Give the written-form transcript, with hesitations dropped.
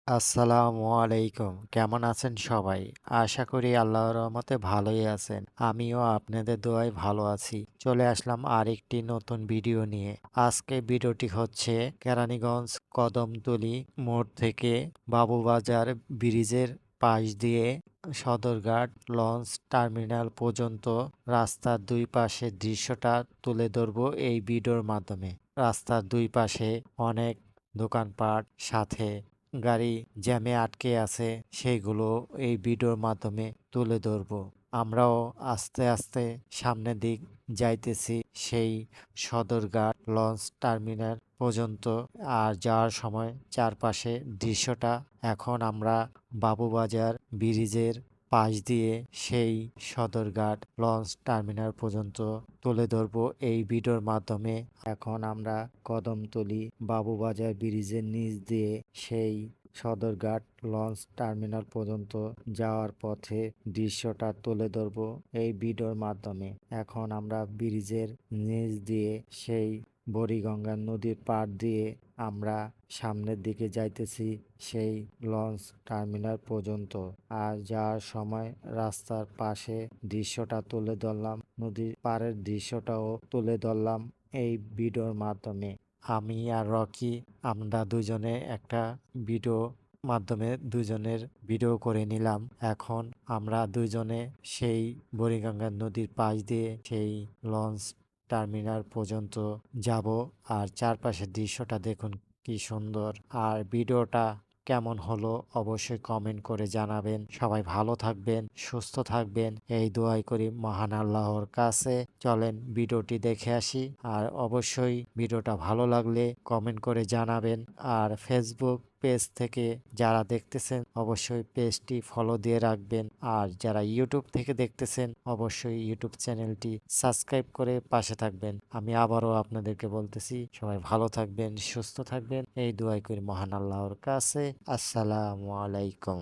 আসসালামু আলাইকুম। কেমন আছেন সবাই? আশা করি আল্লাহর রহমতে ভালোই আছেন। আমিও আপনাদের দোয়ায় ভালো আছি। চলে আসলাম আরেকটি নতুন ভিডিও নিয়ে। আজকে ভিডিওটি হচ্ছে কেরানীগঞ্জ কদমতলী মোড় থেকে বাবুবাজার ব্রিজের পাশ দিয়ে সদরঘাট লঞ্চ টার্মিনাল পর্যন্ত রাস্তার দুই পাশের দৃশ্যটা তুলে ধরব এই ভিডিওর মাধ্যমে। রাস্তার দুই পাশে অনেক দোকানপাট সাথে গাড়ি জ্যামে আটকে আছে সেইগুলো এই ভিডিওর মাধ্যমে তুলে ধরবো। আমরাও আস্তে আস্তে সামনের দিক যাইতেছি সেই সদরঘাট লঞ্চ টার্মিনাল পর্যন্ত। আর যাওয়ার সময় চারপাশে দৃশ্যটা এখন আমরা বাবুবাজার ব্রিজের পাশ দিয়ে সেই সদরঘাট লঞ্চ টার্মিনাল পর্যন্ত তুলে ধরবো এই ভিডিওর মাধ্যমে। এখন আমরা কদমতলী বাবুবাজার ব্রিজের নিচ দিয়ে সেই সদরঘাট লঞ্চ টার্মিনাল পর্যন্ত যাওয়ার পথে দৃশ্যটা তুলে ধরব এই ভিডিওর মাধ্যমে। এখন আমরা ব্রিজের নিচ দিয়ে সেই বুড়িগঙ্গা নদীর পাড় দিয়ে আমরা সামনের দিকে যাইতেছি সেই লঞ্চ টার্মিনাল পর্যন্ত। আর যাওয়ার সময় রাস্তার পাশে দৃশ্যটা তুলে ধরলাম, নদীর পাড়ের দৃশ্যটাও তুলে ধরলাম এই ভিডিওর মাধ্যমে। আমি আর রকি আমরা দুজনে একটা ভিডিও মাধ্যমে দুজনের ভিডিও করে নিলাম। এখন আমরা দুজনে সেই বুড়িগঙ্গা নদীর পাশ দিয়ে সেই লঞ্চ টার্মিনাল পর্যন্ত যাব। আর চারপাশের দৃশ্যটা দেখুন কি সুন্দর। আর ভিডিওটা কেমন হলো অবশ্যই কমেন্ট করে জানাবেন। সবাই ভালো থাকবেন, সুস্থ থাকবেন এই দোয়াই করি মহান আল্লাহর কাছে। চলেন ভিডিওটি দেখে আসি। আর অবশ্যই ভিডিওটা ভালো লাগলে কমেন্ট করে জানাবেন। আর ফেসবুক পেজ থেকে যারা দেখতেছেন অবশ্যই পেজটি ফলো দিয়ে রাখবেন। আর যারা ইউটিউব থেকে দেখতেছেন অবশ্যই ইউটিউব চ্যানেলটি সাবস্ক্রাইব করে পাশে থাকবেন। আমি আবারও আপনাদেরকে বলতেছি সবাই ভালো থাকবেন, সুস্থ থাকবেন এই দোয়াই করি মহান আল্লাহর কাছে। আসসালামু আলাইকুম।